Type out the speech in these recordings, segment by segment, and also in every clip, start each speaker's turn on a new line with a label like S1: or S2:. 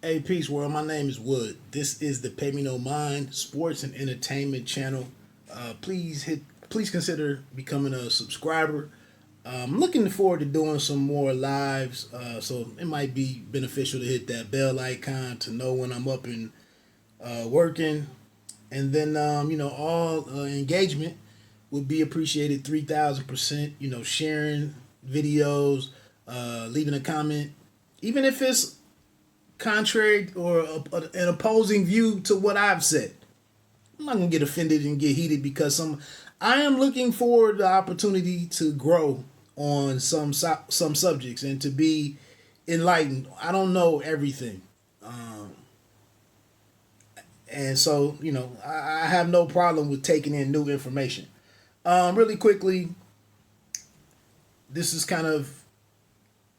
S1: Hey, peace world. My name is Wood. This is the Pay Me No Mind Sports and Entertainment Channel. Please consider becoming a subscriber. I'm looking forward to doing some more lives, so it might be beneficial to hit that bell icon to know when I'm up and working. And then, all engagement would be appreciated 3,000%. Sharing videos, leaving a comment, even if it's contrary or an opposing view to what I've said. I'm not gonna get offended and get heated because I am looking for the opportunity to grow on some subjects and to be enlightened. I don't know everything, and so I have no problem with taking in new information. Really quickly, this is kind of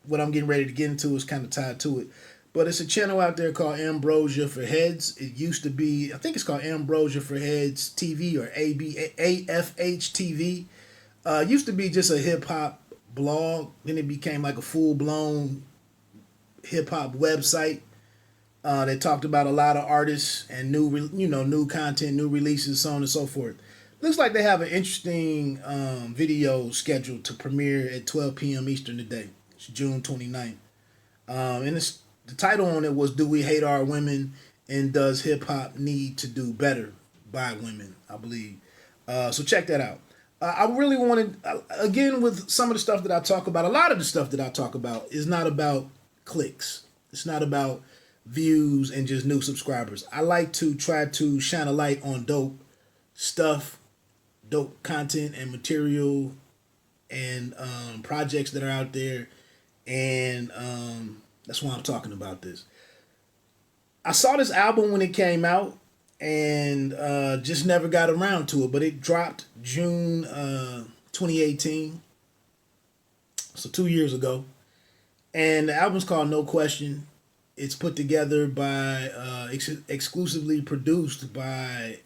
S1: what I'm getting ready to get into is kind of tied to it. But it's a channel out there called Ambrosia for Heads. It used to be, I think it's called Ambrosia for Heads TV or AFH TV. It used to be just a hip hop blog. Then it became like a full blown hip hop website. They talked about a lot of artists and new content, new releases, so on and so forth. Looks like they have an interesting video scheduled to premiere at 12 p.m. Eastern today. It's June 29th. And the title on it was "Do We Hate Our Women and Does Hip Hop Need to Do Better by Women?" I believe. So check that out. I really wanted, again, with some of the stuff that I talk about, a lot of the stuff that I talk about is not about clicks. It's not about views and just new subscribers. I like to try to shine a light on dope stuff, dope content and material and projects that are out there. And that's why I'm talking about this. I saw this album when it came out and just never got around to it, but it dropped June 2018, so 2 years ago. And the album's called No Question. It's put together by, exclusively produced by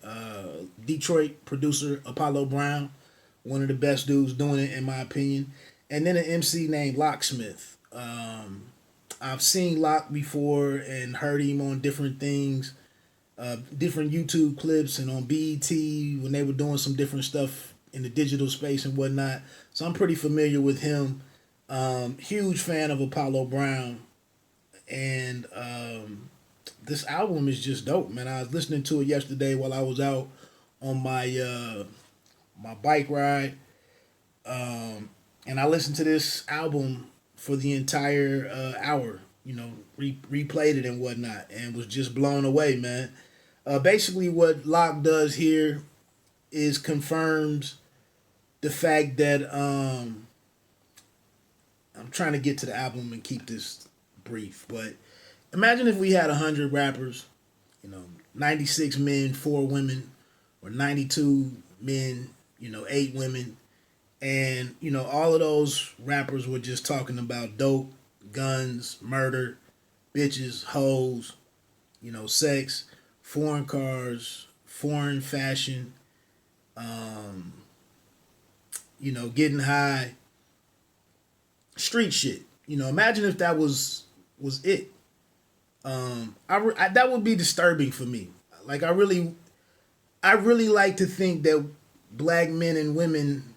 S1: Detroit producer Apollo Brown, one of the best dudes doing it in my opinion. And then an MC named Locksmith. I've seen Lock before and heard him on different things, different YouTube clips and on BET when they were doing some different stuff in the digital space and whatnot. So I'm pretty familiar with him. Huge fan of Apollo Brown. And this album is just dope, man. I was listening to it yesterday while I was out on my bike ride. And I listened to this album for the entire hour, replayed it and whatnot, and was just blown away, man. Basically, what Locke does here is confirms the fact that I'm trying to get to the album and keep this brief, but imagine if we had 100 rappers, 96 men, 4 women, or 92 men, 8 women. And, all of those rappers were just talking about dope, guns, murder, bitches, hoes, sex, foreign cars, foreign fashion, getting high, street shit. Imagine if that was it. That would be disturbing for me. Like, I really like to think that black men and women,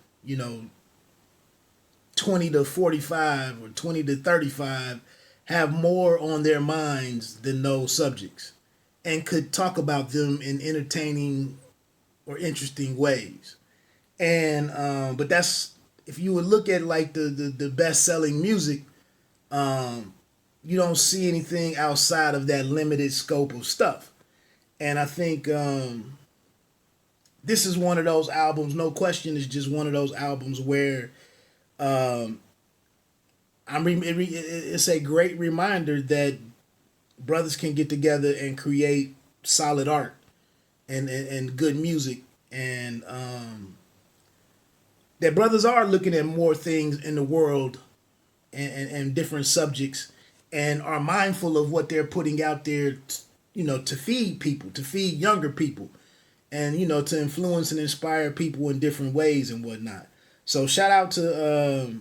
S1: 20 to 45 or 20 to 35 have more on their minds than those subjects and could talk about them in entertaining or interesting ways. And but that's, if you would look at like the best selling music, you don't see anything outside of that limited scope of stuff. And I think this is one of those albums, No Question is just one of those albums where it's a great reminder that brothers can get together and create solid art and good music, and that brothers are looking at more things in the world and different subjects and are mindful of what they're putting out there, to feed people, to feed younger people, and to influence and inspire people in different ways and whatnot. So shout out to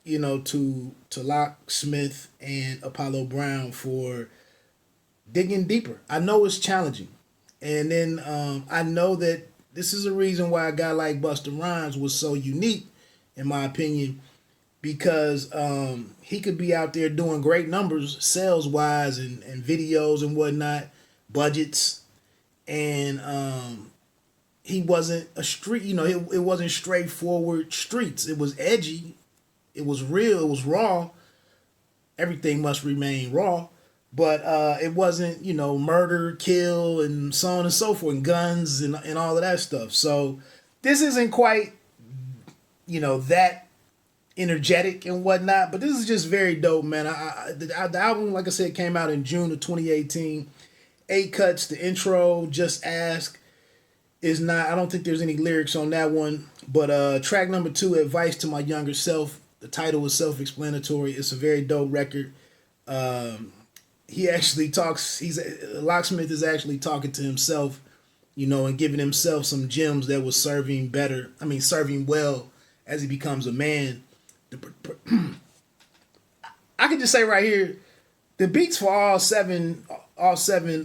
S1: to Locksmith and Apollo Brown for digging deeper. I know it's challenging. And then I know that this is a reason why a guy like Busta Rhymes was so unique, in my opinion, because he could be out there doing great numbers sales wise and videos and whatnot, budgets, and he wasn't a street, it wasn't straightforward streets. It was edgy, it was real, it was raw. Everything must remain raw, but it wasn't, murder, kill, and so on and so forth, and guns and all of that stuff. So this isn't quite, that energetic and whatnot, but this is just very dope, man. The album, like I said, came out in June of 2018. 8 cuts. The intro, Just Ask, is not, I don't think there's any lyrics on that one, but track number 2, Advice to My Younger Self. The title is self-explanatory. It's a very dope record. He actually talks, Locksmith is actually talking to himself, and giving himself some gems that was serving well as he becomes a man. I could just say right here, the beats for all seven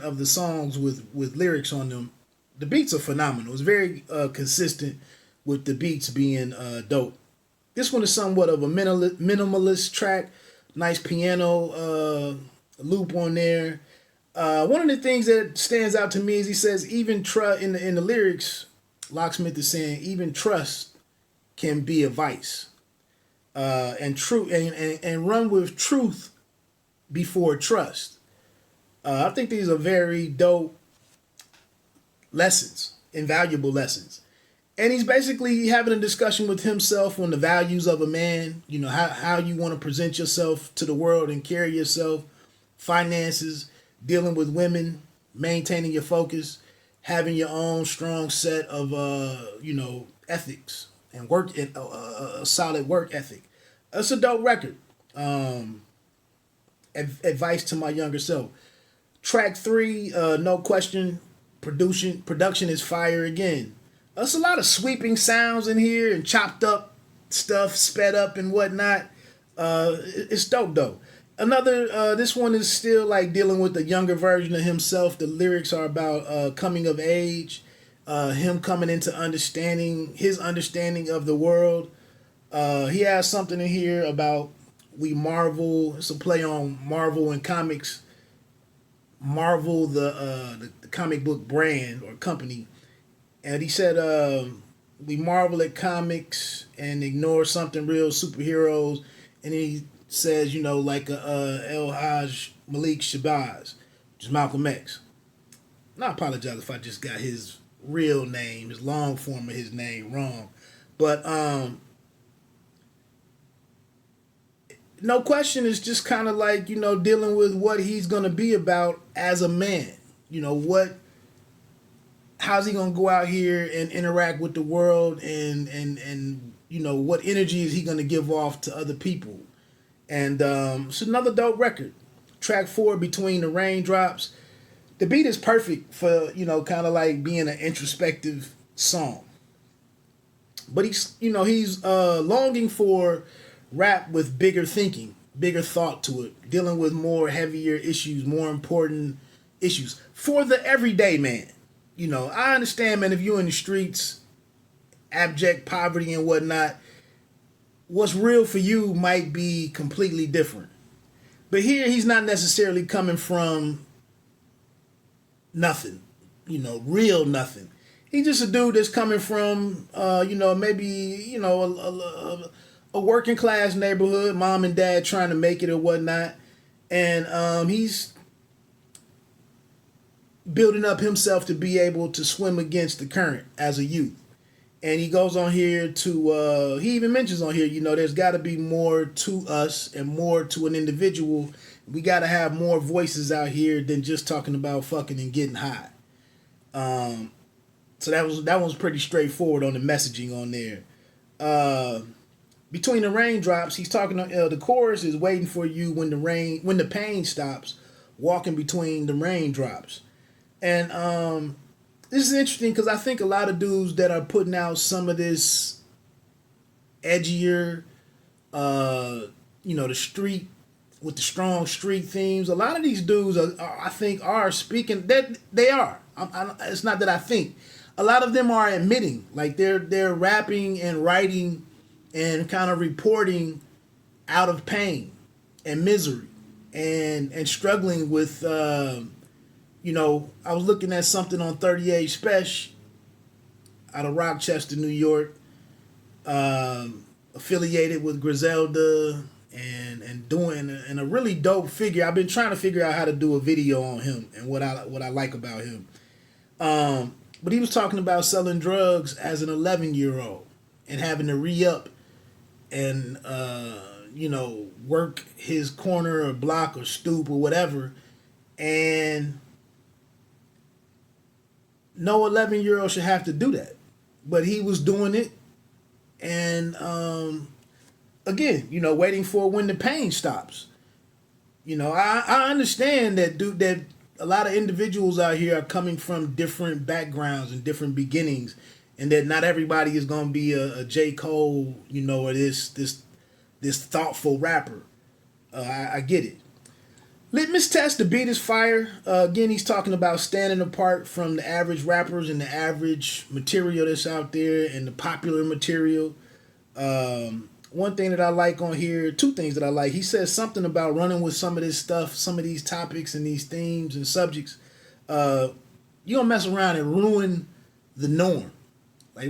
S1: of the songs with lyrics on them, the beats are phenomenal. It's very consistent with the beats being dope. This one is somewhat of a minimalist track. Nice piano loop on there. One of the things that stands out to me is he says in the lyrics, Locksmith is saying even trust can be a vice. And run with truth before trust. I think these are very dope lessons, invaluable lessons. And he's basically having a discussion with himself on the values of a man, how you want to present yourself to the world and carry yourself, finances, dealing with women, maintaining your focus, having your own strong set of, ethics and work, a solid work ethic. It's a dope record. Advice to My Younger Self. Track 3, no question, production is fire again. There's a lot of sweeping sounds in here and chopped up stuff, sped up and whatnot. It's dope though. This one is still like dealing with the younger version of himself. The lyrics are about coming of age, him coming into his understanding of the world. He has something in here about we Marvel. It's a play on Marvel and comics. Marvel, the comic book brand or company. And he said, we marvel at comics and ignore something real, superheroes. And he says, like El Haj Malik Shabazz, which is Malcolm X. And I apologize if I just got his real name, his long form of his name wrong. But no question, it's just kind of like, dealing with what he's going to be about as a man. How's he gonna go out here and interact with the world and what energy is he gonna give off to other people? And it's another dope record. Track 4, Between the Raindrops. The beat is perfect for kind of like being an introspective song. But he's longing for rap with bigger thinking, bigger thought to it, dealing with more heavier issues, more important issues for the everyday man. I understand, man, if you're in the streets, abject poverty and whatnot, what's real for you might be completely different. But here, he's not necessarily coming from nothing, real nothing. He's just a dude that's coming from, maybe, a working class neighborhood, mom and dad trying to make it or whatnot. And he's building up himself to be able to swim against the current as a youth. And he goes on here to, he even mentions on here, there's got to be more to us and more to an individual. We got to have more voices out here than just talking about fucking and getting high. So that was pretty straightforward on the messaging on there. Between the Raindrops, he's talking on the chorus is waiting for you when the pain stops, walking between the raindrops. And this is interesting because I think a lot of dudes that are putting out some of this edgier, the street with the strong street themes. A lot of these dudes, I think, are speaking. That they are. It's not that I think. A lot of them are admitting, like they're rapping and writing, and kind of reporting out of pain and misery, and struggling with. I was looking at something on 38 Special out of Rochester, New York, affiliated with Griselda and doing and a really dope figure. I've been trying to figure out how to do a video on him and what I like about him. But he was talking about selling drugs as an 11-year-old and having to re-up and work his corner or block or stoop or whatever, and no 11-year-old should have to do that, but he was doing it, and again, waiting for when the pain stops. I understand that a lot of individuals out here are coming from different backgrounds and different beginnings, and that not everybody is gonna be a J. Cole, or this thoughtful rapper. I get it. Litmus test, the beat is fire. Again, he's talking about standing apart from the average rappers and the average material that's out there and the popular material. One thing that I like on here, two things that I like. He says something about running with some of this stuff, some of these topics and these themes and subjects. You don't mess around and ruin the norm. Like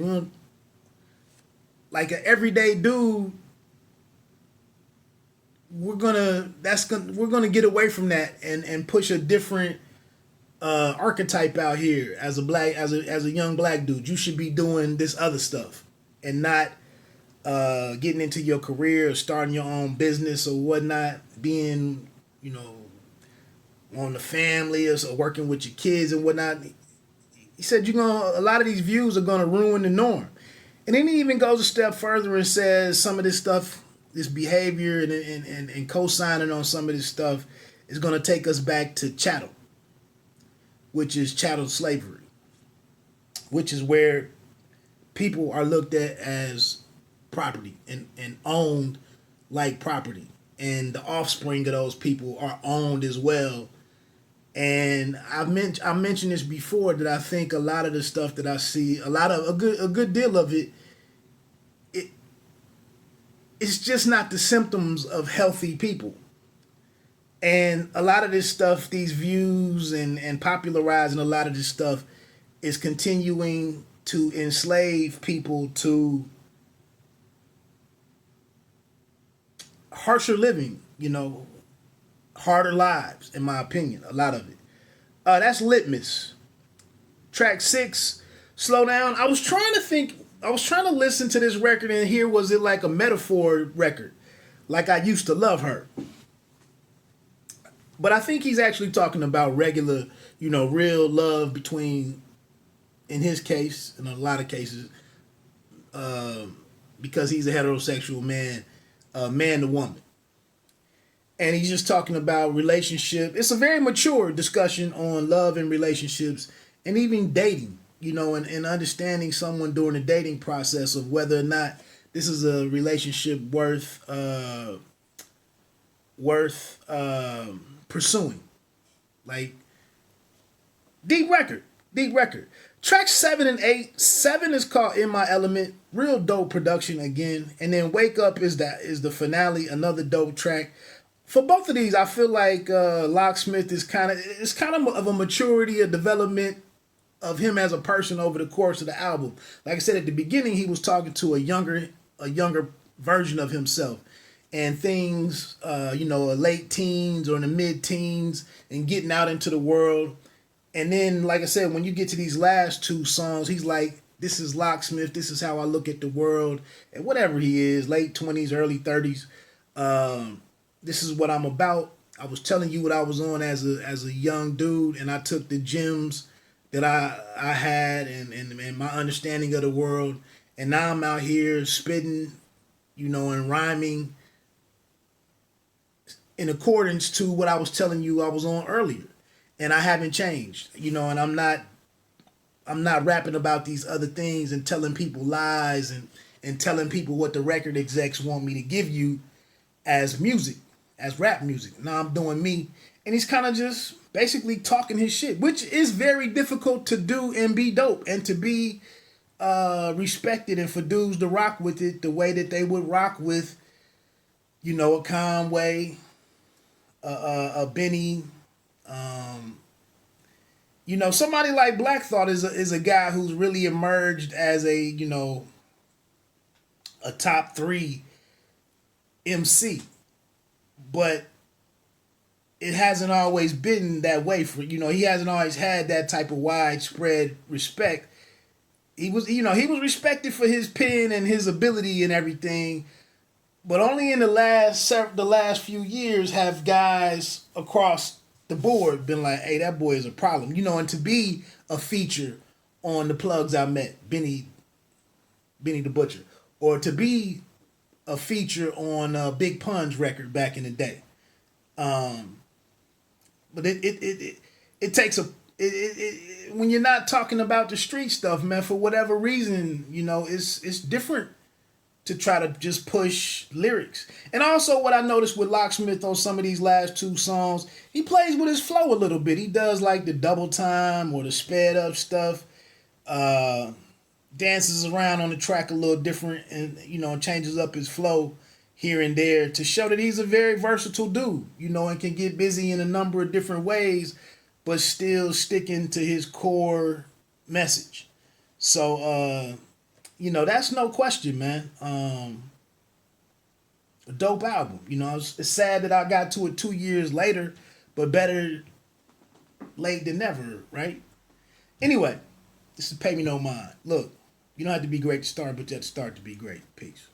S1: an everyday dude, we're gonna get away from that and push a different archetype out here as a young black dude. You should be doing this other stuff and not getting into your career or starting your own business or whatnot, being, on the family or working with your kids and whatnot. He said a lot of these views are gonna ruin the norm. And then he even goes a step further and says some of this stuff, this behavior and co-signing on some of this stuff is gonna take us back to chattel, which is chattel slavery, which is where people are looked at as property and owned like property, and the offspring of those people are owned as well. And I mentioned this before, that I think a lot of the stuff that I see, a good deal of it's just not the symptoms of healthy people. And a lot of this stuff, these views and popularizing a lot of this stuff, is continuing to enslave people to harsher living, harder lives, in my opinion, a lot of it. That's Litmus. Track 6, Slow Down. I was trying to listen to this record and hear, was it like a metaphor record? Like I used to love her. But I think he's actually talking about regular, real love between, in his case, in a lot of cases, because he's a heterosexual man, man to woman. And he's just talking about relationship. It's a very mature discussion on love and relationships and even dating, and understanding someone during the dating process of whether or not this is a relationship worth pursuing. Like, deep record. Tracks 7 and 8. 7 is called In My Element. Real dope production again. And then Wake Up is the finale, another dope track. For both of these, I feel like Locksmith is kind of a maturity, a development of him as a person over the course of the album. Like I said at the beginning, he was talking to a younger version of himself, and things, late teens or in the mid-teens, and getting out into the world. And then, like I said, when you get to these last two songs, he's like, this is Locksmith, this is how I look at the world, and whatever he is, late 20s, early 30s. This is what I'm about. I was telling you what I was on as a young dude, and I took the gems that I had and my understanding of the world, and now I'm out here spitting, and rhyming in accordance to what I was telling you I was on earlier. And I haven't changed, and I'm not rapping about these other things and telling people lies and telling people what the record execs want me to give you as music. as rap music. Now I'm doing me. And he's kind of just basically talking his shit, which is very difficult to do and be dope and to be respected, and for dudes to rock with it the way that they would rock with, you know, a Conway, a Benny, you know, somebody like Black Thought is a guy who's really emerged as a, you know, a top 3 MC, but it hasn't always been that way for, you know, he hasn't always had that type of widespread respect. He was, you know, he was respected for his pen and his ability and everything, but only in the last few years have guys across the board been like, hey, that boy is a problem, you know. And to be a feature on The Plugs I Met, Benny the Butcher, or to be a feature on Big Pun's record back in the day. But it takes when you're not talking about the street stuff, man, for whatever reason, you know, it's different to try to just push lyrics. And also what I noticed with Locksmith on some of these last 2 songs, he plays with his flow a little bit. He does like the double time or the sped up stuff. Dances around on the track a little different, and, you know, changes up his flow here and there to show that he's a very versatile dude, you know, and can get busy in a number of different ways, but still sticking to his core message. So, you know, that's no question, man. A dope album. You know, it's sad that I got to it 2 years later, but better late than never, right? Anyway, this is Pay Me No Mind. Look, you don't have to be great to start, but you have to start to be great. Peace.